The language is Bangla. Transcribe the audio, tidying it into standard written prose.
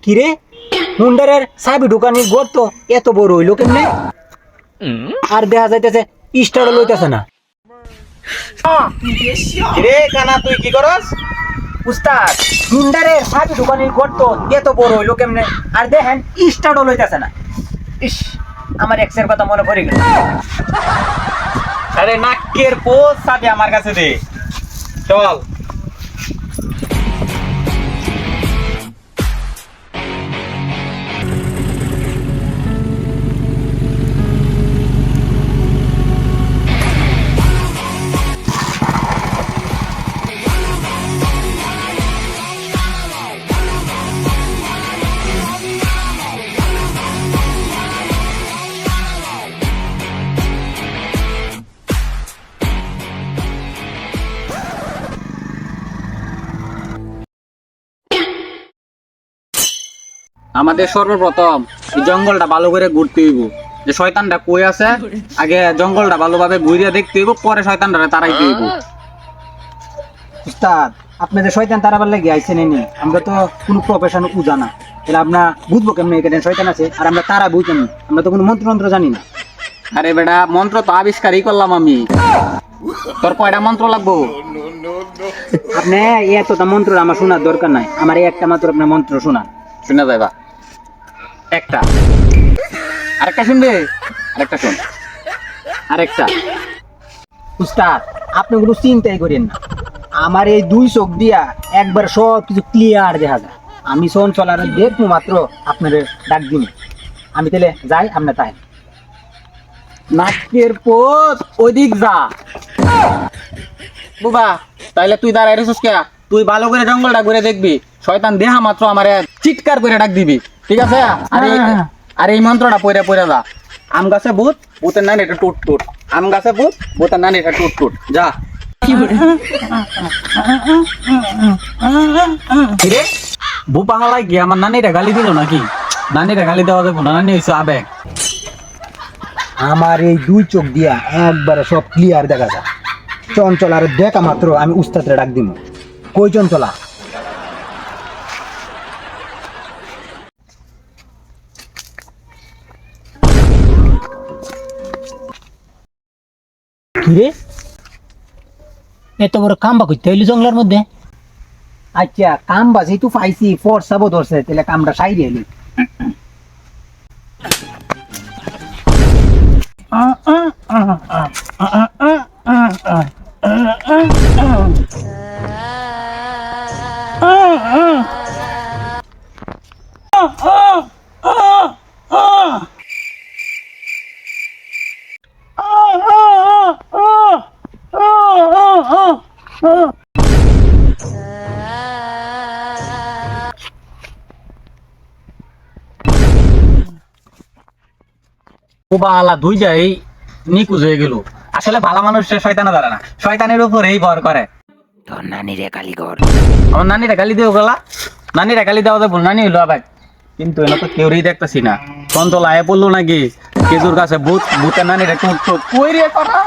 কিরে মুন্ডারের সাবি দোকানের ঘর তো এত বড় হইলো কেমনে? আর দেখা যাইতেছে স্টারও লইতেছে না। কিরে কানা তুই কি করস? উস্তাদ মুন্ডারের সাবি দোকানের ঘর তো এত বড় হইলো কেমনে? আর দেখেন স্টারও লইতেছে না। ইস, আমার এক্সের কথা মনে পড়ে গেল। আরে নাকের পোষ চাবি আমার কাছে দে, চল। আমাদের সর্বপ্রথম এই জঙ্গলটা ভালো করে ঘুরতে হইব, যে শয়তানটা কই আছে আগে জঙ্গলটা ভালোভাবে ঘুরিয়ে দেখতে হইব, পরে শয়তানটা তাড়াইতে হইব। উস্তাদ আপনি যে শয়তান তারাবার লাগে আইছেন এনে, আমরা তো কোনো প্রফেশন জানা, তাহলে আমরা বুঝবো কেমনে এখানে শয়তান আছে আর আমরা তারা বুঝতাম, আমরা তো কোনো মন্ত্র জানি না। আরে বেটা, মন্ত্র তো আবিষ্কারই করলাম আমি। তোর কয়টা মন্ত্র লাগবো? আপনি এতটা মন্ত্র আমার শোনার দরকার নাই, আমার এই একটা মাত্র আপনার মন্ত্র শোনান। শুনে যাইবা একটা, আরেকটা শুনবে, আরেকটা শুন, আরেকটা। উস্তাদ আপনি কোনো চিন্তাই করেন না, আমার এই দুই চোখ দিয়া একবার সব কিছু ক্লিয়ার দেখা যায়। আমি শোন চলার দেখবো মাত্র আপনাদের ডাক দিন, আমি তাহলে যাই, আপনার তাই। নাকের পোষ ওইদিক যা বুবা। তাইলে তুই দাঁড়াই রেছিস কে? তুই ভালো করে জঙ্গলটা ঘুরে দেখবি, শয়তান দেহা মাত্র আমারে চিৎকার করে ডাক দিবি, ঠিক আছে? আর এই মন্ত্রটা পড়ে পড়ে যা। আম গাছে ভূত, ভূতের নানি এটা টুট টুট। আম গাছে ভূত, ভূতের নানি এটা টুট টুট। যা। কিরে বুপা হালাই কি আমার নানিটা গালি দিল নাকি? নানিটা গালি দেওয়া যাবো না, নানি হয়েছে আবেগ। আমার এই দুই চোখ দিয়া একবারে সব ক্লিয়ার দেখা যায়। চঞ্চল আর দেখা মাত্র আমি উস্তাদরে ডাক দিব। কই চঞ্চলা? কিরে এত বড় কাম্বা করতে হইলি জঙ্গলের মধ্যে? আচ্ছা কাম্বা যেহেতু পাইছি, ফর্সাবো ধরছে, তাহলে কামটা সাইডে এলি। বালা দুই যাই নিকুজ হয়ে গেল। আসলে ভালো মানুষের শয়তানে ধরে না, শয়তানের উপরেই ভর করে। তোর নানিরে গালি কর। আমার নানিরা গালি দেও গেলা, নানিরা গালি দেওয়া যাবো, নানি হইলো আবার। কিন্তু এনে তো কেউই দেখতেছি না। চঞ্চল আয়ে পড়লো নাকি? কেজুর কাছে ভূত, ভূতের নানিরা টুট টুট কই রে করা।